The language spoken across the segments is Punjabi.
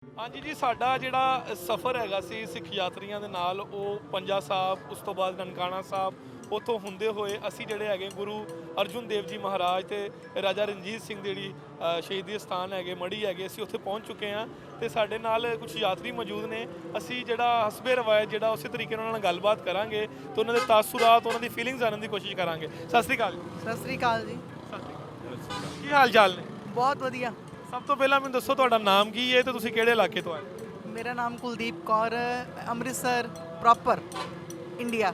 ਹਾਂਜੀ ਜੀ, ਸਾਡਾ ਜਿਹੜਾ ਸਫ਼ਰ ਹੈਗਾ ਸੀ ਸਿੱਖ ਯਾਤਰੀਆਂ ਦੇ ਨਾਲ, ਉਹ ਪੰਜਾ ਸਾਹਿਬ, ਉਸ ਤੋਂ ਬਾਅਦ ਨਨਕਾਣਾ ਸਾਹਿਬ, ਉੱਥੋਂ ਹੁੰਦੇ ਹੋਏ ਅਸੀਂ ਜਿਹੜੇ ਹੈਗੇ ਗੁਰੂ ਅਰਜੁਨ ਦੇਵ ਜੀ ਮਹਾਰਾਜ ਤੇ ਰਾਜਾ ਰਣਜੀਤ ਸਿੰਘ ਜਿਹੜੀ ਸ਼ਹੀਦੀ ਸਥਾਨ ਹੈਗੇ ਮੜੀ ਹੈਗੇ, ਅਸੀਂ ਉੱਥੇ ਪਹੁੰਚ ਚੁੱਕੇ ਹਾਂ ਤੇ ਸਾਡੇ ਨਾਲ ਕੁਝ ਯਾਤਰੀ ਮੌਜੂਦ ਨੇ। ਅਸੀਂ ਜਿਹੜਾ ਹਸਬੇ ਰਵਾਇਤ ਜਿਹੜਾ ਉਸੇ ਤਰੀਕੇ ਨਾਲ ਉਹਨਾਂ ਨਾਲ ਗੱਲਬਾਤ ਕਰਾਂਗੇ ਤੇ ਉਹਨਾਂ ਦੇ ਤਾਸੁਰਾਤ, ਉਹਨਾਂ ਦੀ ਫੀਲਿੰਗਸ ਜਾਣਨ ਦੀ ਕੋਸ਼ਿਸ਼ ਕਰਾਂਗੇ। ਸਤਿ ਸ੍ਰੀ ਅਕਾਲ। ਸਤਿ ਸ੍ਰੀ ਅਕਾਲ ਜੀ। ਕੀ ਹਾਲ ਚਾਲ ਨੇ? ਬਹੁਤ ਵਧੀਆ। ਸਭ ਤੋਂ ਪਹਿਲਾਂ ਮੈਨੂੰ ਦੱਸੋ ਤੁਹਾਡਾ ਨਾਮ ਕੀ ਹੈ ਤੇ ਤੁਸੀਂ ਕਿਹੜੇ ਇਲਾਕੇ ਤੋਂ ਆਏ? ਮੇਰਾ ਨਾਮ ਕੁਲਦੀਪ ਕੌਰ, ਅੰਮ੍ਰਿਤਸਰ ਪ੍ਰੋਪਰ, ਇੰਡੀਆ।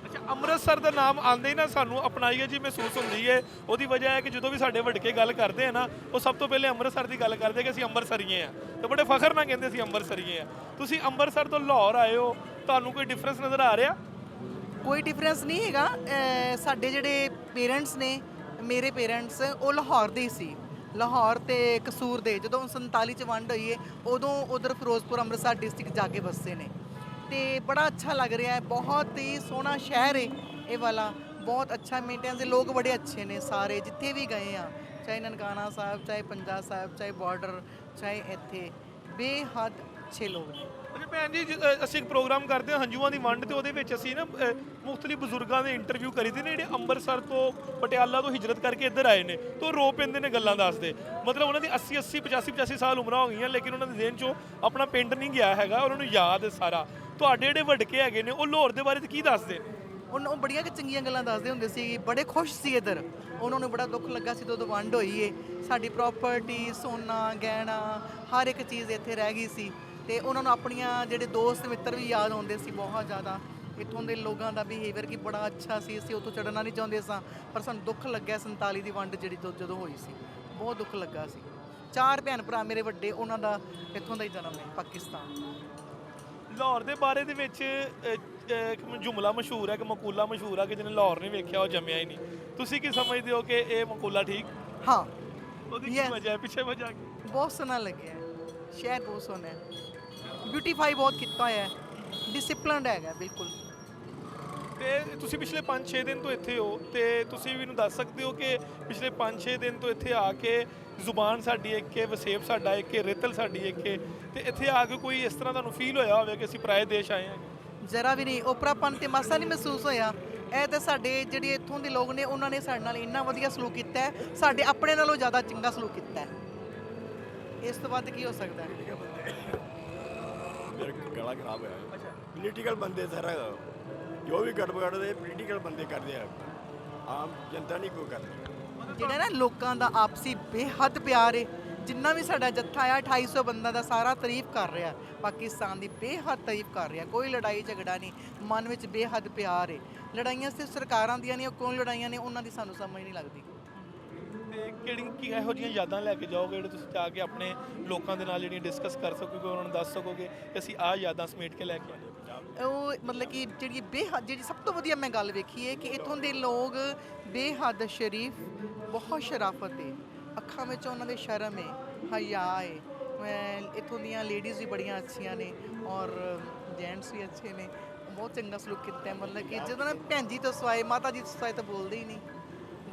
ਅੱਛਾ, ਅੰਮ੍ਰਿਤਸਰ ਦਾ ਨਾਮ ਆਉਂਦੇ ਹੀ ਨਾ ਸਾਨੂੰ ਅਪਣਾਈਏ ਜੀ ਮਹਿਸੂਸ ਹੁੰਦੀ ਹੈ। ਉਹਦੀ ਵਜ੍ਹਾ ਹੈ ਕਿ ਜਦੋਂ ਵੀ ਸਾਡੇ ਵੱਡਕੇ ਗੱਲ ਕਰਦੇ ਆ ਨਾ, ਉਹ ਸਭ ਤੋਂ ਪਹਿਲੇ ਅੰਮ੍ਰਿਤਸਰ ਦੀ ਗੱਲ ਕਰਦੇ ਕਿ ਅਸੀਂ ਅੰਮ੍ਰਿਤਸਰੀਏ ਆ ਤੇ ਬੜੇ ਫਖਰ ਨਾਲ ਕਹਿੰਦੇ ਅਸੀਂ ਅੰਮ੍ਰਿਤਸਰੀਏ ਆ। ਤੁਸੀਂ ਅੰਮ੍ਰਿਤਸਰ ਤੋਂ ਲਾਹੌਰ ਆਏ ਹੋ, ਤੁਹਾਨੂੰ ਕੋਈ ਡਿਫਰੈਂਸ ਨਜ਼ਰ ਆ ਰਿਹਾ? ਕੋਈ ਡਿਫਰੈਂਸ ਨਹੀਂ ਹੈਗਾ। ਸਾਡੇ ਜਿਹੜੇ ਪੇਰੈਂਟਸ ਨੇ, ਮੇਰੇ ਪੇਰੈਂਟਸ, ਉਹ ਲਾਹੌਰ ਦੇ ਹੀ ਸੀ। ਲਾਹੌਰ ਤੇ ਕਸੂਰ ਦੇ ਜਦੋਂ 47 ਚ ਵੰਡ ਹੋਈ ਹੈ, ਉਦੋਂ ਉਧਰ ਫਿਰੋਜ਼ਪੁਰ ਅੰਮ੍ਰਿਤਸਰ ਡਿਸਟ੍ਰਿਕਟ ਜਾ ਕੇ ਵਸੇ ਨੇ ਤੇ ਬੜਾ ਅੱਛਾ ਲੱਗ ਰਿਹਾ ਹੈ। ਬਹੁਤ ਹੀ ਸੋਹਣਾ ਸ਼ਹਿਰ ਹੈ ਇਹ ਵਾਲਾ, ਬਹੁਤ ਅੱਛਾ ਮੇਨਟੇਨੈਂਸ ਦੇ ਲੋਕ ਬੜੇ ਅੱਛੇ ਨੇ ਸਾਰੇ, ਜਿੱਥੇ ਵੀ ਗਏ ਆ, ਚਾਹੇ ਨਨਕਾਣਾ ਸਾਹਿਬ, ਚਾਹੇ ਪੰਜਾ ਸਾਹਿਬ, ਚਾਹੇ ਬਾਰਡਰ, ਚਾਹੇ ਇੱਥੇ, ਬੇਹੱਦ ਅੱਛੇ ਲੋਕ ਨੇ। ਅੱਛਾ ਭੈਣ ਜੀ, ਅਸੀਂ ਇੱਕ ਪ੍ਰੋਗਰਾਮ ਕਰਦੇ ਹਾਂ ਹੰਝੂਆਂ ਦੀ ਵੰਡ, ਤੇ ਉਹਦੇ ਵਿੱਚ ਅਸੀਂ ਨਾ ਮੁਖਤਲਿਫ ਬਜ਼ੁਰਗਾਂ ਦੇ ਇੰਟਰਵਿਊ ਕਰੀਦੇ ਨੇ ਜਿਹੜੇ ਅੰਮ੍ਰਿਤਸਰ ਤੋਂ, ਪਟਿਆਲਾ ਤੋਂ ਹਿਜਰਤ ਕਰਕੇ ਇੱਧਰ ਆਏ ਨੇ, ਤੇ ਉਹ ਰੋ ਪੈਂਦੇ ਨੇ ਗੱਲਾਂ ਦੱਸਦੇ। ਮਤਲਬ ਉਹਨਾਂ ਦੀ 80 85 ਸਾਲ ਉਮਰਾਂ ਹੋ ਗਈਆਂ, ਲੇਕਿਨ ਉਹਨਾਂ ਦੇ ਜ਼ਿਹਨ 'ਚੋਂ ਆਪਣਾ ਪਿੰਡ ਨਹੀਂ ਗਿਆ ਹੈਗਾ, ਉਹਨਾਂ ਨੂੰ ਯਾਦ ਹੈ ਸਾਰਾ। ਤੁਹਾਡੇ ਜਿਹੜੇ ਵੱਡਕੇ ਹੈਗੇ ਨੇ, ਉਹ ਲਾਹੌਰ ਦੇ ਬਾਰੇ 'ਚ ਕੀ ਦੱਸਦੇ ਨੇ? ਉਹ ਬੜੀਆਂ ਕਿ ਚੰਗੀਆਂ ਗੱਲਾਂ ਦੱਸਦੇ ਹੁੰਦੇ ਸੀ, ਬੜੇ ਖੁਸ਼ ਸੀ ਇੱਧਰ। ਉਹਨਾਂ ਨੂੰ ਬੜਾ ਦੁੱਖ ਲੱਗਾ ਸੀ ਜਦੋਂ ਵੰਡ ਹੋਈ ਏ, ਸਾਡੀ ਪ੍ਰਾਪਰਟੀ, ਸੋਨਾ, ਗਹਿਣਾ, ਹਰ ਇੱਕ ਚੀਜ਼ ਇੱਥੇ ਰਹਿ ਗਈ ਸੀ ਤੇ ਉਹਨਾਂ ਨੂੰ ਆਪਣੀਆਂ ਜਿਹੜੇ ਦੋਸਤ ਮਿੱਤਰ ਵੀ ਯਾਦ ਆਉਂਦੇ ਸੀ ਬਹੁਤ ਜ਼ਿਆਦਾ। ਇੱਥੋਂ ਦੇ ਲੋਕਾਂ ਦਾ ਬਿਹੇਵੀਅਰ ਕਿ ਬੜਾ ਅੱਛਾ ਸੀ, ਅਸੀਂ ਉੱਥੋਂ ਚੜ੍ਹਨਾ ਨਹੀਂ ਚਾਹੁੰਦੇ ਸਾਂ, ਪਰ ਸਾਨੂੰ ਦੁੱਖ ਲੱਗਿਆ 47 ਦੀ ਵੰਡ ਜਿਹੜੀ ਜਦੋਂ ਹੋਈ ਸੀ, ਬਹੁਤ ਦੁੱਖ ਲੱਗਾ ਸੀ। 4 ਭੈਣ ਭਰਾ ਮੇਰੇ ਵੱਡੇ, ਉਹਨਾਂ ਦਾ ਇੱਥੋਂ ਦਾ ਹੀ ਜਨਮ ਹੈ, ਪਾਕਿਸਤਾਨ। ਲਾਹੌਰ ਦੇ ਬਾਰੇ ਦੇ ਵਿੱਚ ਇੱਕ ਜੁਮਲਾ ਮਸ਼ਹੂਰ ਹੈ, ਕਿ ਮਕੂਲਾ ਮਸ਼ਹੂਰ ਹੈ ਕਿ ਜਿਹਨੇ ਲਾਹੌਰ ਨਹੀਂ ਵੇਖਿਆ ਉਹ ਜੰਮਿਆ ਹੀ ਨਹੀਂ। ਤੁਸੀਂ ਕੀ ਸਮਝਦੇ ਹੋ ਕਿ ਇਹ ਮਕੂਲਾ ਠੀਕ? ਹਾਂ, ਉਹਦੀ ਕੀ ਵਜ੍ਹਾ ਹੈ, ਪਿੱਛੇ ਵਜ੍ਹਾ ਕੀ? ਬਹੁਤ ਸੋਹਣਾ ਲੱਗਿਆ ਸ਼ਹਿਰ, ਬਹੁਤ ਸੋਹਣਾ ਹੈ, ਬਿਊਟੀਫਾਈ ਬਹੁਤ ਕੀਤਾ ਹੋਇਆ ਹੈ, ਡਿਸਿਪਲਿਨਡ ਹੈਗਾ ਬਿਲਕੁਲ। ਤੇ ਤੁਸੀਂ ਪਿਛਲੇ 5-6 ਦਿਨ ਤੋਂ ਇੱਥੇ ਹੋ, ਤੇ ਤੁਸੀਂ ਮੈਨੂੰ ਦੱਸ ਸਕਦੇ ਹੋ ਕਿ ਪਿਛਲੇ 5-6 ਦਿਨ ਤੋਂ ਇੱਥੇ ਆ ਕੇ ਜ਼ੁਬਾਨ ਸਾਡੀ ਇੱਕ ਹੈ, ਵਸੇਬ ਸਾਡਾ ਇੱਕ ਹੈ, ਰੇਤਲ ਸਾਡੀ ਇੱਕ ਹੈ, ਤੇ ਇੱਥੇ ਆ ਕੇ ਕੋਈ ਇਸ ਤਰ੍ਹਾਂ ਤੁਹਾਨੂੰ ਫੀਲ ਹੋਇਆ ਹੋਵੇ ਕਿ ਅਸੀਂ ਪਰਾਏ ਦੇਸ਼ ਆਏ ਹਾਂ? ਜ਼ਰਾ ਵੀ ਨਹੀਂ, ਓਪਰਾਪਨ ਤੇ ਮਾਸਾ ਨਹੀਂ ਮਹਿਸੂਸ ਹੋਇਆ। ਇਹ ਤਾਂ ਸਾਡੇ ਜਿਹੜੇ ਇੱਥੋਂ ਦੇ ਲੋਕ ਨੇ, ਉਹਨਾਂ ਨੇ ਸਾਡੇ ਨਾਲ ਇੰਨਾ ਵਧੀਆ ਸਲੂਕ ਕੀਤਾ ਹੈ, ਸਾਡੇ ਆਪਣੇ ਨਾਲੋਂ ਜ਼ਿਆਦਾ ਚੰਗਾ ਸਲੂਕ ਕੀਤਾ ਹੈ। ਇਸ ਤੋਂ ਵੱਧ ਕੀ ਹੋ ਸਕਦਾ ਹੈ? ਮੇਰਾ ਗਲਾ ਖਰਾਬ ਹੋਇਆ। ਪੋਲੀਟੀਕਲ ਬੰਦੇ ਸਾਰਾ ਜੋ ਵੀ ਗੜਬੜ ਦੇ ਪੋਲੀਟੀਕਲ ਬੰਦੇ ਕਰਦੇ ਆ, ਆਮ ਜਨਤਾ ਨਹੀਂ ਕੋਈ ਕਰਦੀ। ਜਿਹੜਾ ਨਾ ਲੋਕਾਂ ਦਾ ਆਪਸੀ ਬੇਹੱਦ ਪਿਆਰ ਹੈ, ਜਿੰਨਾ ਵੀ ਸਾਡਾ ਜੱਥਾ ਆ 2800 ਬੰਦਾ ਦਾ, ਸਾਰਾ ਤਾਰੀਫ ਕਰ ਰਿਹਾ ਪਾਕਿਸਤਾਨ ਦੀ, ਬੇਹੱਦ ਤਾਰੀਫ ਕਰ ਰਿਹਾ। ਕੋਈ ਲੜਾਈ ਝਗੜਾ ਨਹੀਂ, ਮਨ ਵਿੱਚ ਬੇਹੱਦ ਪਿਆਰ ਹੈ। ਲੜਾਈਆਂ ਸਿਰਫ ਸਰਕਾਰਾਂ ਦੀਆਂ ਨਹੀਂ, ਕੌਣ ਲੜਾਈਆਂ ਨੇ ਉਹਨਾਂ ਦੀ ਸਾਨੂੰ ਸਮਝ ਨਹੀਂ ਲੱਗਦੀ। ਤੇ ਕੀ ਇਹੋ ਜਿਹੀਆਂ ਯਾਦਾਂ ਲੈ ਕੇ ਜਾਓਗੇ ਜਿਹੜੇ ਤੁਸੀਂ ਜਾ ਕੇ ਆਪਣੇ ਲੋਕਾਂ ਦੇ ਨਾਲ ਜਿਹੜੀਆਂ ਡਿਸਕਸ ਕਰ ਸਕੋਗੇ, ਉਹਨਾਂ ਨੂੰ ਦੱਸ ਸਕੋਗੇ ਕਿ ਅਸੀਂ ਆਹ ਯਾਦਾਂ ਸਮੇਟ ਕੇ ਲੈ ਕੇ ਆਏ? ਉਹ ਮਤਲਬ ਕਿ ਜਿਹੜੀ ਸਭ ਤੋਂ ਵਧੀਆ ਮੈਂ ਗੱਲ ਵੇਖੀ ਹੈ ਕਿ ਇੱਥੋਂ ਦੇ ਲੋਕ ਬੇਹੱਦ ਸ਼ਰੀਫ, ਬਹੁਤ ਸ਼ਰਾਫਤ ਹੈ, ਅੱਖਾਂ ਵਿੱਚ ਉਹਨਾਂ ਦੇ ਸ਼ਰਮ ਹੈ, ਹਯਾ ਹੈ। ਇੱਥੋਂ ਦੀਆਂ ਲੇਡੀਜ਼ ਵੀ ਬੜੀਆਂ ਅੱਛੀਆਂ ਨੇ ਔਰ ਜੈਂਟਸ ਵੀ ਅੱਛੇ ਨੇ, ਬਹੁਤ ਚੰਗਾ ਸਲੂਕ ਕੀਤਾ ਹੈ। ਮਤਲਬ ਕਿ ਜਦੋਂ ਨਾ ਭੈਣ ਜੀ ਤੋਂ ਸਵਾਏ, ਮਾਤਾ ਜੀ ਤੋਂ ਸਵਾਏ ਤਾਂ ਬੋਲਦੇ ਹੀ ਨਹੀਂ,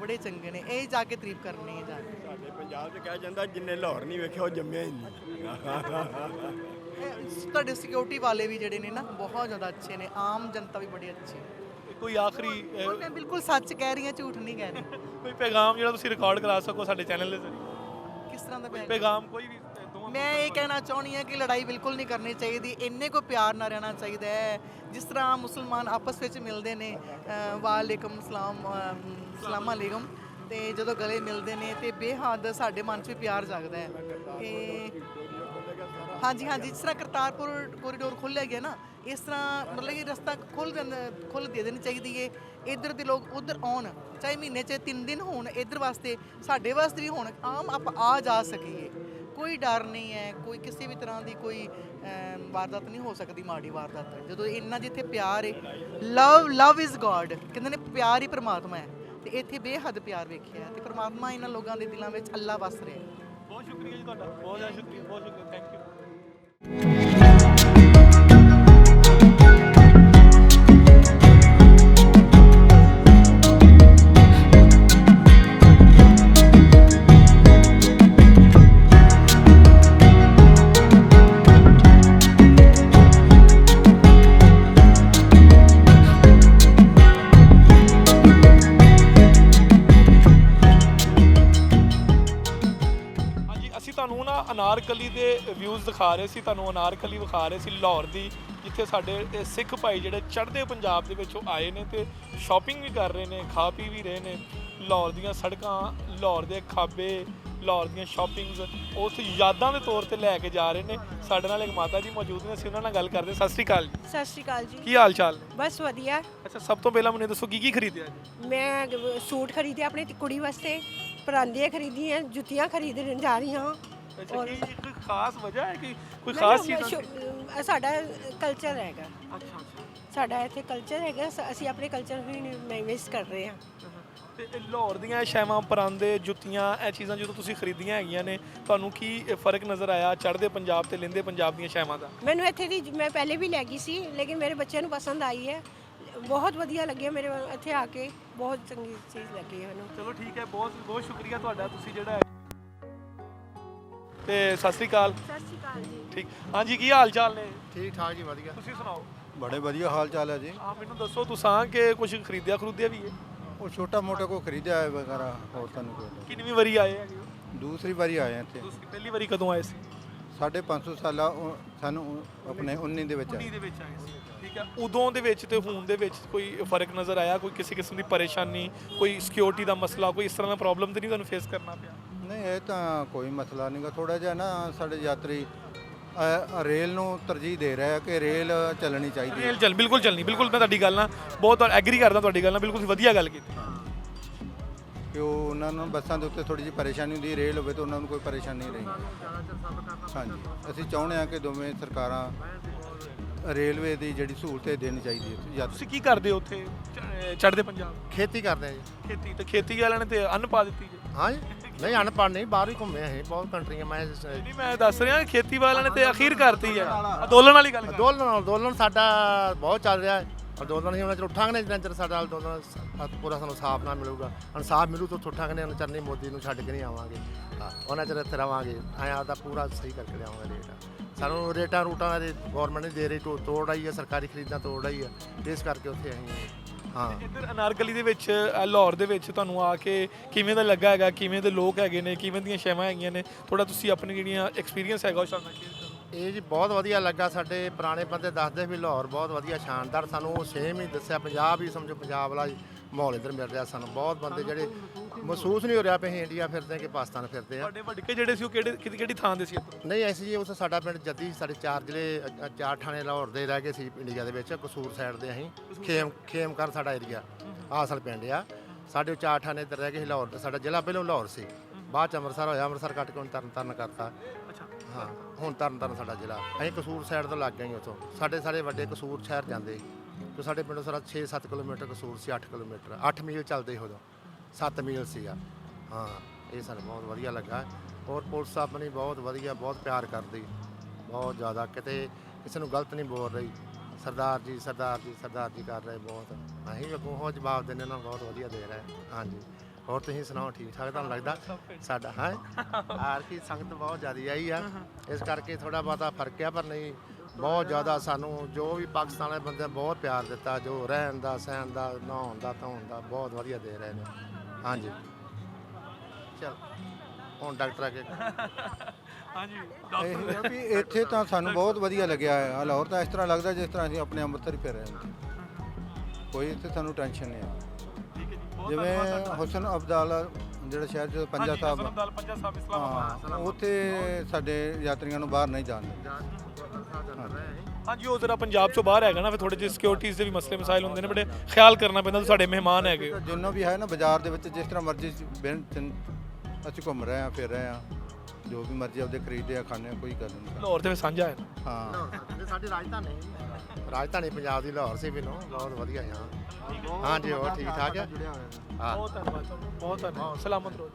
ਬੜੇ ਚੰਗੇ ਨੇ। ਇਹ ਜਾ ਕੇ ਤਾਰੀਫ ਕਰਨੀ ਹੈ ਜਾ ਕੇ। ਸਾਡੇ ਪੰਜਾਬ 'ਚ ਕਿਹਾ ਜਾਂਦਾ ਜਿੰਨੇ ਲਾਹੌਰ ਨਹੀਂ ਵੇਖਿਆ ਉਹ ਜੰਮਿਆ ਹੀ ਨਹੀਂ। ਤੁਹਾਡੇ ਸਿਕਿਉਰਿਟੀ ਵਾਲੇ ਵੀ ਜਿਹੜੇ ਨੇ ਨਾ, ਬਹੁਤ ਜ਼ਿਆਦਾ ਅੱਛੇ ਨੇ, ਆਮ ਜਨਤਾ ਵੀ ਬੜੀ ਅੱਛੀ ਹੈ। ਕੋਈ ਆਖਰੀ ਮੈਂ ਬਿਲਕੁਲ ਸੱਚ ਕਹਿ ਰਹੀ ਹਾਂ, ਝੂਠ ਨਹੀਂ ਕਹਿ ਰਹੀ। ਕੋਈ ਪੈਗਾਮ ਜਿਹੜਾ ਤੁਸੀਂ ਰਿਕਾਰਡ ਕਰਾ ਸਕੋ ਸਾਡੇ ਚੈਨਲ ਦੇ ਜ਼ਰੀਏ? ਕਿਸ ਤਰ੍ਹਾਂ ਦਾ ਪੈਗਾਮ ਕੋਈ ਵੀ ਮੈਂ ਇਹ ਕਹਿਣਾ ਚਾਹੁੰਦੀ ਹਾਂ ਕਿ ਲੜਾਈ ਬਿਲਕੁਲ ਨਹੀਂ ਕਰਨੀ ਚਾਹੀਦੀ, ਇੰਨੇ ਕੋ ਪਿਆਰ ਨਾਲ ਰਹਿਣਾ ਚਾਹੀਦਾ ਹੈ। ਜਿਸ ਤਰ੍ਹਾਂ ਮੁਸਲਮਾਨ ਆਪਸ ਵਿੱਚ ਮਿਲਦੇ ਨੇ, ਵਾਲੇਕਮ ਸਲਾਮ, ਸਲਾਮ ਅਲੈਕਮ, ਤੇ ਜਦੋਂ ਗਲੇ ਮਿਲਦੇ ਨੇ ਤੇ ਬੇਹੱਦ ਸਾਡੇ ਮਨ 'ਚ ਵੀ ਪਿਆਰ ਜਾਗਦਾ ਹੈ ਕਿ ਹਾਂਜੀ ਹਾਂਜੀ, ਜਿਸ ਤਰ੍ਹਾਂ ਕਰਤਾਰਪੁਰ ਕੋਰੀਡੋਰ ਖੁੱਲ੍ਹਿਆ ਗਿਆ ਨਾ, ਇਸ ਤਰ੍ਹਾਂ ਮਤਲਬ ਕਿ ਰਸਤਾ ਖੁੱਲ੍ਹ ਦੇ ਦੇਣੀ ਚਾਹੀਦੀ ਹੈ। ਇੱਧਰ ਦੇ ਲੋਕ ਉੱਧਰ ਆਉਣ, ਚਾਹੇ ਮਹੀਨੇ 'ਚ 3 ਦਿਨ ਹੋਣ ਇੱਧਰ ਵਾਸਤੇ, ਸਾਡੇ ਵਾਸਤੇ ਵੀ ਹੋਣ, ਆਮ ਆਪਾਂ ਆ ਜਾ ਸਕੀਏ। ਕੋਈ ਡਰ ਨਹੀਂ ਹੈ, ਕੋਈ ਕਿਸੇ ਵੀ ਤਰ੍ਹਾਂ ਦੀ ਕੋਈ ਵਾਰਦਾਤ ਨਹੀਂ ਹੋ ਸਕਦੀ, ਮਾੜੀ ਵਾਰਦਾਤ। ਜਦੋਂ ਇੰਨਾ ਜਿੱਥੇ ਪਿਆਰ ਹੈ, ਲਵ ਇਜ਼ ਗੋਡ, ਕਹਿੰਦੇ ਨੇ ਪਿਆਰ ਹੀ ਪਰਮਾਤਮਾ ਹੈ, ਤੇ ਇੱਥੇ ਬੇਹੱਦ ਪਿਆਰ ਵੇਖਿਆ ਤੇ ਪਰਮਾਤਮਾ ਇਹਨਾਂ ਲੋਕਾਂ ਦੇ ਦਿਲਾਂ ਵਿੱਚ ਅੱਲਾ ਵਸ ਰਿਹਾ। ਬਹੁਤ ਸ਼ੁਕਰੀਆ ਜੀ ਤੁਹਾਡਾ, ਬਹੁਤ ਜ਼ਿਆਦਾ ਸ਼ੁਕਰੀਆ, ਬਹੁਤ ਸ਼ੁਕਰੀਆ, ਥੈਂਕ ਯੂ। ਵਿਊਜ਼ ਦਿਖਾ ਰਹੇ ਸੀ, ਤੁਹਾਨੂੰ ਅਨਾਰਕਲੀ ਵਿਖਾ ਰਹੇ ਸੀ ਲਾਹੌਰ ਦੀ, ਜਿੱਥੇ ਸਾਡੇ ਇਹ ਸਿੱਖ ਭਾਈ ਜਿਹੜੇ ਚੜ੍ਹਦੇ ਪੰਜਾਬ ਦੇ ਵਿੱਚੋਂ ਆਏ ਨੇ ਤੇ ਸ਼ਾਪਿੰਗ ਵੀ ਕਰ ਰਹੇ ਨੇ, ਖਾ ਪੀ ਵੀ ਰਹੇ ਨੇ। ਲਾਹੌਰ ਦੀਆਂ ਸੜਕਾਂ, ਲਾਹੌਰ ਦੇ ਖਾਬੇ, ਲਾਹੌਰ ਦੀਆਂ ਸ਼ਾਪਿੰਗਸ ਉਸ ਯਾਦਾਂ ਦੇ ਤੌਰ ਤੇ ਲੈ ਕੇ ਜਾ ਰਹੇ ਨੇ। ਸਾਡੇ ਨਾਲ ਇੱਕ ਮਾਤਾ ਜੀ ਮੌਜੂਦ ਨੇ, ਅਸੀਂ ਉਹਨਾਂ ਨਾਲ ਗੱਲ ਕਰਦੇ। ਸਤਿ ਸ਼੍ਰੀ ਅਕਾਲ ਜੀ। ਸਤਿ ਸ਼੍ਰੀ ਅਕਾਲ ਜੀ। ਕੀ ਹਾਲ ਚਾਲ ਨੇ? ਬਸ ਵਧੀਆ। ਅੱਛਾ, ਸਭ ਤੋਂ ਪਹਿਲਾਂ ਮੈਨੂੰ ਦੱਸੋ ਕੀ ਖਰੀਦਿਆ ਜੀ? ਮੈਂ ਸੂਟ ਖਰੀਦੇ ਆਪਣੀ ਕੁੜੀ ਵਾਸਤੇ, ਪਰਾਂਦੀਆਂ ਖਰੀਦੀਆਂ, ਜੁੱਤੀਆਂ ਖਰੀਦਣ ਜਾ ਰਹੀ ਹਾਂ। ਅੱਛਾ, ਕੀ ਕੋਈ ਖਾਸ ਵਜ੍ਹਾ ਹੈ ਕਿ ਕੋਈ ਖਾਸ ਚੀਜ਼? ਸਾਡਾ ਕਲਚਰ ਹੈਗਾ, ਅੱਛਾ ਅੱਛਾ। ਸਾਡਾ ਇੱਥੇ ਕਲਚਰ ਹੈਗਾ, ਅਸੀਂ ਆਪਣੇ ਕਲਚਰ ਨੂੰ ਮਿਸ ਕਰ ਰਹੇ ਹਾਂ। ਤੇ ਇਹ ਲਾਹੌਰ ਦੀਆਂ ਛਾਵਾਂ, ਪਰਾਂਦੇ, ਜੁੱਤੀਆਂ, ਇਹ ਚੀਜ਼ਾਂ ਜਦੋਂ ਤੁਸੀਂ ਖਰੀਦੀਆਂ ਹੈਗੀਆਂ ਨੇ, ਤੁਹਾਨੂੰ ਕੀ ਫਰਕ ਨਜ਼ਰ ਆਇਆ ਚੜ੍ਹਦੇ ਪੰਜਾਬ ਤੇ ਲਹਿੰਦੇ ਪੰਜਾਬ ਦੀਆਂ ਛਾਵਾਂ ਦਾ? ਮੈਨੂੰ ਇੱਥੇ ਦੀ ਮੈਂ ਪਹਿਲੇ ਵੀ ਲੈ ਗਈ ਸੀ, ਲੇਕਿਨ ਮੇਰੇ ਬੱਚਿਆਂ ਨੂੰ ਪਸੰਦ ਆਈ ਹੈ, ਬਹੁਤ ਵਧੀਆ ਲੱਗਿਆ ਮੇਰੇ ਇੱਥੇ ਆ ਕੇ, ਬਹੁਤ ਚੰਗੀ ਚੀਜ਼ ਲੱਗੀ ਹੈ ਮੈਨੂੰ। ਚਲੋ ਠੀਕ ਹੈ, ਬਹੁਤ ਬਹੁਤ ਸ਼ੁਕਰੀਆ ਤੁਹਾਡਾ, ਤੁਸੀਂ ਜਿਹੜਾ ਤੇ ਸਤਿ ਸ੍ਰੀ ਅਕਾਲ। ਸਤਿ ਸ਼੍ਰੀ ਅਕਾਲ ਜੀ। ਠੀਕ, ਹਾਂਜੀ, ਕੀ ਹਾਲ ਚਾਲ ਨੇ? ਠੀਕ ਠਾਕ ਜੀ, ਵਧੀਆ। ਤੁਸੀਂ ਸੁਣਾਓ। ਬੜੇ ਵਧੀਆ ਹਾਲ ਚਾਲ ਹੈ ਜੀ। ਹਾਂ, ਮੈਨੂੰ ਦੱਸੋ ਤੁਸੀਂ ਕਿ ਕੁਝ ਖਰੀਦਿਆ ਵੀ ਹੈ? ਉਹ ਛੋਟਾ ਮੋਟਾ ਕੋ ਖਰੀਦਿਆ ਹੈ ਵਗੈਰਾ, ਹੋਰ ਤੁਹਾਨੂੰ ਕੋਈ ਨਹੀਂ। ਕਿੰਨੀ ਵਾਰੀ ਆਏ ਹੈਗੇ ਹੋ? ਦੂਸਰੀ ਵਾਰੀ ਆਏ ਹਾਂ ਇੱਥੇ। ਤੁਸੀਂ ਪਹਿਲੀ ਵਾਰੀ ਕਦੋਂ ਆਏ ਸੀ? 550 ਸਾਲਾ ਸਾਨੂੰ ਆਪਣੇ 19 ਦੇ ਵਿੱਚ 19 ਆਏ। ਦੇ ਵਿੱਚ ਆਏ ਸੀ, ਠੀਕ ਹੈ। ਉਦੋਂ ਦੇ ਵਿੱਚ ਤੇ ਹੁਣ ਦੇ ਵਿੱਚ ਕੋਈ ਫਰਕ ਨਜ਼ਰ ਆਇਆ? ਕੋਈ ਕਿਸੇ ਕਿਸਮ ਦੀ ਪਰੇਸ਼ਾਨੀ, ਕੋਈ ਸਿਕਿਉਰਿਟੀ ਦਾ ਮਸਲਾ, ਕੋਈ ਇਸ ਤਰ੍ਹਾਂ ਦਾ ਪ੍ਰੋਬਲਮ ਤੇ ਨਹੀਂ ਤੁਹਾਨੂੰ ਫੇਸ ਕਰਨਾ ਪਿਆ? ਨਹੀਂ, ਇਹ ਤਾਂ ਕੋਈ ਮਸਲਾ ਨਹੀਂਗਾ। ਥੋੜਾ ਜਿਹਾ ਨਾ ਸਾਡੇ ਯਾਤਰੀ ਰੇਲ ਨੂੰ ਤਰਜੀਹ ਦੇ ਰਿਹਾ ਕਿ ਰੇਲ ਚੱਲਣੀ ਚਾਹੀਦੀ ਹੈ। ਰੇਲ ਬਿਲਕੁਲ ਚੱਲਣੀ, ਬਿਲਕੁਲ ਮੈਂ ਤੁਹਾਡੀ ਗੱਲ ਨਾਲ ਬਹੁਤ ਐਗਰੀ ਕਰਦਾ, ਤੁਹਾਡੀ ਗੱਲ ਨਾਲ ਬਿਲਕੁਲ ਵਧੀਆ ਗੱਲ ਕੀਤੀ। ਕਿ ਉਹ ਉਹਨਾਂ ਨੂੰ ਬੱਸਾਂ ਦੇ ਉੱਤੇ ਥੋੜੀ ਜਿਹੀ ਪਰੇਸ਼ਾਨੀ ਹੁੰਦੀ, ਰੇਲ ਹੋਵੇ ਤਾਂ ਉਹਨਾਂ ਨੂੰ ਕੋਈ ਪਰੇਸ਼ਾਨੀ ਨਹੀਂ ਰਹੀ। ਹਾਂਜੀ, ਅਸੀਂ ਚਾਹੁੰਦੇ ਹਾਂ ਕਿ ਦੋਵੇਂ ਸਰਕਾਰਾਂ ਰੇਲਵੇ ਦੀ ਜਿਹੜੀ ਸਹੂਲਤ ਹੈ ਦੇਣੀ ਚਾਹੀਦੀ ਹੈ ਯਾਤਰੀ। ਤੁਸੀਂ ਕੀ ਕਰਦੇ ਹੋ ਉੱਥੇ ਚੜ੍ਹਦੇ ਪੰਜਾਬ? ਖੇਤੀ ਕਰਦੇ ਆ ਜੀ। ਖੇਤੀ, ਤੇ ਖੇਤੀ ਵਾਲਿਆਂ ਨੇ ਤੇ ਅੰਨ ਪਾ ਦਿੱਤੀ ਜੀ। ਹਾਂ ਜੀ, ਨਹੀਂ ਅਨਪੜ੍ਹ ਨਹੀਂ, ਬਾਹਰ ਹੀ ਘੁੰਮੇ ਅਸੀਂ ਬਹੁਤ ਕੰਟਰੀਆਂ। ਨਹੀਂ, ਮੈਂ ਦੱਸ ਰਿਹਾ ਖੇਤੀ ਵਾਲਿਆਂ ਨੇ ਤੇ ਅਖੀਰ ਕਰਤੀ ਹੈ। ਅੰਦੋਲਨ ਵਾਲੀ ਗੱਲ ਕਰ। ਅੰਦੋਲਨ ਸਾਡਾ ਬਹੁਤ ਚੱਲ ਰਿਹਾ ਹੈ। ਅੰਦੋਲਨ ਹੀ ਉਹਨਾਂ ਚਿਰ ਉੱਠਾਂਗੇ ਨਹੀਂ, ਜਿੰਨਾ ਚਿਰ ਸਾਡਾ ਅੰਦੋਲਨ ਪੂਰਾ ਸਾਨੂੰ ਸਾਫ਼ ਨਾ ਮਿਲੂਗਾ। ਇਨਸਾਫ ਮਿਲੂ ਤਾਂ ਉੱਠਾਂਗੇ ਨਹੀਂ, ਚਰਨੀ ਮੋਦੀ ਨੂੰ ਛੱਡ ਕੇ ਨਹੀਂ ਆਵਾਂਗੇ। ਹਾਂ, ਉਹਨਾਂ ਚਿਰ ਇੱਥੇ ਰਵਾਂਗੇ। ਐਂ ਆਪਦਾ ਪੂਰਾ ਸਹੀ ਕਰਕੇ ਲਿਆਵਾਂਗੇ ਰੇਟ। ਸਾਨੂੰ ਰੇਟਾਂ ਰੂਟਾਂ ਦੇ ਗੌਰਮੈਂਟ ਨਹੀਂ ਦੇ ਰਹੀ, ਤੋੜ ਆਈ ਹੈ, ਸਰਕਾਰੀ ਖਰੀਦਾਂ ਤੋੜ ਆਈ ਹੈ, ਇਸ ਕਰਕੇ ਉੱਥੇ ਅਸੀਂ। ਹਾਂ, ਇੱਧਰ ਅਨਾਰਕਲੀ ਦੇ ਵਿੱਚ, ਲਾਹੌਰ ਦੇ ਵਿੱਚ ਤੁਹਾਨੂੰ ਆ ਕੇ ਕਿਵੇਂ ਦਾ ਲੱਗਾ ਹੈਗਾ? ਕਿਵੇਂ ਦੇ ਲੋਕ ਹੈਗੇ ਨੇ? ਕਿਵੇਂ ਦੀਆਂ ਛਾਵਾਂ ਹੈਗੀਆਂ ਨੇ? ਥੋੜਾ ਤੁਸੀਂ ਆਪਣੀ ਜਿਹੜੀਆਂ ਐਕਸਪੀਰੀਅੰਸ ਹੈਗਾ ਉਹ ਸਾਨੂੰ ਸ਼ੇਅਰ ਕਰੋ। ਇਹ ਜੀ ਬਹੁਤ ਵਧੀਆ ਲੱਗਾ। ਸਾਡੇ ਪੁਰਾਣੇ ਬੰਦੇ ਦੱਸਦੇ ਵੀ ਲਾਹੌਰ ਬਹੁਤ ਵਧੀਆ, ਸ਼ਾਨਦਾਰ। ਸਾਨੂੰ ਉਹ ਸੇਮ ਹੀ ਦੱਸਿਆ, ਪੰਜਾਬ ਹੀ ਸਮਝੋ ਪੰਜਾਬ ਵਾਲਾ ਮਾਹੌਲ ਇੱਧਰ ਮਿਲ ਰਿਹਾ ਸਾਨੂੰ। ਬਹੁਤ ਬੰਦੇ ਜਿਹੜੇ ਮਹਿਸੂਸ ਨਹੀਂ ਹੋ ਰਿਹਾ ਵੀ ਅਸੀਂ ਇੰਡੀਆ ਫਿਰਦੇ ਕਿ ਪਾਕਿਸਤਾਨ ਫਿਰਦੇ ਆ। ਤੁਹਾਡੇ ਵੱਡਕੇ ਜਿਹੜੇ ਸੀ ਉਹ ਕਿਹੜੀ ਥਾਂ ਦੇ ਸੀ ਇੱਧਰ? ਨਹੀਂ, ਅਸੀਂ ਜੀ ਉਸ ਸਾਡਾ ਪਿੰਡ ਜੱਦੀ, ਸਾਡੇ 4 ਜ਼ਿਲ੍ਹੇ 4 ਥਾਣੇ ਲਾਹੌਰ ਦੇ ਰਹਿ ਗਏ ਸੀ ਇੰਡੀਆ ਦੇ ਵਿੱਚ। ਕਸੂਰ ਸਾਈਡ ਦੇ ਅਸੀਂ ਖੇਮਕਰ ਸਾਡਾ ਏਰੀਆ ਆਸਲ ਪਿੰਡ ਆ। ਸਾਡੇ 4 ਥਾਣੇ ਇੱਧਰ ਰਹਿ ਗਏ ਸੀ ਲਾਹੌਰ। ਸਾਡਾ ਜ਼ਿਲ੍ਹਾ ਪਹਿਲਾਂ ਲਾਹੌਰ ਸੀ, ਬਾਅਦ 'ਚ ਅੰਮ੍ਰਿਤਸਰ ਹੋਇਆ, ਅੰਮ੍ਰਿਤਸਰ ਕੱਟ ਕੇ ਹੁਣ ਤਰਨਤਾਰਨ ਕਰਤਾ। ਹਾਂ, ਹੁਣ ਤਰਨਤਾਰਨ ਸਾਡਾ ਜ਼ਿਲ੍ਹਾ। ਅਸੀਂ ਕਸੂਰ ਸਾਈਡ ਤੋਂ ਲੱਗ ਗਏ ਉੱਥੋਂ। ਸਾਡੇ ਵੱਡੇ ਕਸੂਰ ਸ਼ਹਿਰ ਜਾਂਦੇ ਤੇ ਸਾਡੇ ਪਿੰਡੋਂ ਸਾਰਾ 6-7 ਕਿਲੋਮੀਟਰ ਕਸੂਰ ਸੀ। 8 ਕਿਲੋਮੀਟਰ 8 ਮੀਲ ਚੱਲਦੇ ਉਦੋਂ, 7 ਮੀਲ ਸੀਗਾ। ਹਾਂ, ਇਹ ਸਾਨੂੰ ਬਹੁਤ ਵਧੀਆ ਲੱਗਾ। ਔਰ ਪੁਲਿਸ ਆਪਣੀ ਬਹੁਤ ਵਧੀਆ, ਬਹੁਤ ਪਿਆਰ ਕਰਦੀ, ਬਹੁਤ ਜ਼ਿਆਦਾ। ਕਿਤੇ ਕਿਸੇ ਨੂੰ ਗਲਤ ਨਹੀਂ ਬੋਲ ਰਹੀ। ਸਰਦਾਰ ਜੀ ਸਰਦਾਰ ਜੀ ਸਰਦਾਰ ਜੀ ਕਰ ਰਹੇ ਬਹੁਤ। ਅਸੀਂ ਅੱਗੋਂ ਉਹ ਜਵਾਬ ਦਿੰਦੇ ਨਾ, ਬਹੁਤ ਵਧੀਆ ਦੇ ਰਹੇ। ਹਾਂਜੀ, ਹੋਰ ਤੁਸੀਂ ਸੁਣਾਓ, ਠੀਕ ਠਾਕ ਤੁਹਾਨੂੰ ਲੱਗਦਾ? ਸਾਡਾ ਹੈ ਆਰ ਕੀ ਸੰਗਤ ਬਹੁਤ ਜ਼ਿਆਦਾ ਆਈ ਆ, ਇਸ ਕਰਕੇ ਥੋੜਾ ਬਹੁਤਾ ਫਰਕ ਆ, ਪਰ ਨਹੀਂ ਬਹੁਤ ਜ਼ਿਆਦਾ। ਸਾਨੂੰ ਜੋ ਵੀ ਪਾਕਿਸਤਾਨ ਵਾਲੇ ਬੰਦੇ ਬਹੁਤ ਪਿਆਰ ਦਿੱਤਾ, ਜੋ ਰਹਿਣ ਦਾ, ਸਹਿਣ ਦਾ, ਨਹਾਉਣ ਦਾ, ਧੋਣ ਦਾ ਬਹੁਤ ਵਧੀਆ ਦੇ ਰਹੇ ਨੇ। ਹਾਂਜੀ, ਚਲ ਹੁਣ ਡਾਕਟਰ ਆ ਕੇ। ਹਾਂਜੀ, ਇਹ ਹੈ ਵੀ ਇੱਥੇ ਤਾਂ ਸਾਨੂੰ ਬਹੁਤ ਵਧੀਆ ਲੱਗਿਆ ਹੈ। ਲਾਹੌਰ ਤਾਂ ਇਸ ਤਰ੍ਹਾਂ ਲੱਗਦਾ ਜਿਸ ਤਰ੍ਹਾਂ ਅਸੀਂ ਆਪਣੇ ਅੰਮ੍ਰਿਤਸਰ ਹੀ ਫਿਰ ਰਹੇ ਹਾਂ। ਕੋਈ ਇੱਥੇ ਸਾਨੂੰ ਟੈਨਸ਼ਨ ਨਹੀਂ ਹੈ। ਜਿਵੇਂ ਹੁਸਨ ਅਬਦਾਲ ਜਿਹੜਾ ਸ਼ਹਿਰ ਚ ਪੰਜਾ ਸਾਹਿਬ, ਹਾਂ, ਉੱਥੇ ਸਾਡੇ ਯਾਤਰੀਆਂ ਨੂੰ ਬਾਹਰ ਨਹੀਂ ਜਾਣ ਦਿੰਦੇ। ਹਾਂਜੀ, ਉਹ ਜ਼ਰਾ ਪੰਜਾਬ ਚੋਂ ਬਾਹਰ ਹੈਗਾ ਨਾ, ਫਿਰ ਥੋੜੇ ਜਿਹੇ ਸਿਕਿਉਰਿਟੀਜ਼ ਦੇ ਵੀ ਮਸਲੇ ਮਸਾਇਲ ਹੁੰਦੇ ਨੇ, ਬੜੇ ਖਿਆਲ ਕਰਨਾ ਪੈਂਦਾ। ਸਾਡੇ ਮਹਿਮਾਨ ਹੈਗੇ। ਜਿੰਨਾ ਵੀ ਹੈ ਨਾ, ਬਾਜ਼ਾਰ ਦੇ ਵਿੱਚ ਜਿਸ ਤਰ੍ਹਾਂ ਮਰਜ਼ੀ ਅਸੀਂ ਘੁੰਮ ਰਹੇ ਹਾਂ, ਫਿਰ ਰਹੇ ਹਾਂ, ਜੋ ਵੀ ਮਰਜ਼ੀ ਆਪਦੇ ਖਰੀਦਦੇ ਆ, ਖਾਂਦੇ ਆ, ਕੋਈ ਗੱਲ ਨਹੀਂ। ਲਾਹੌਰ ਤੇ ਸਾਂਝਾ ਹੈ। ਹਾਂ, ਸਾਡੀ ਰਾਜਧਾਨੀ ਪੰਜਾਬ ਦੀ ਲਾਹੌਰ ਸੀ ਮੈਨੂੰ ਬਹੁਤ ਵਧੀਆ। ਹਾਂ, ਹਾਂਜੀ, ਹੋਰ ਠੀਕ ਠਾਕ ਹੈ। ਹਾਂ, ਬਹੁਤ ਧੰਨਵਾਦ, ਬਹੁਤ ਧੰਨਵਾਦ। ਸਲਾਮਤ ਰਹੋ।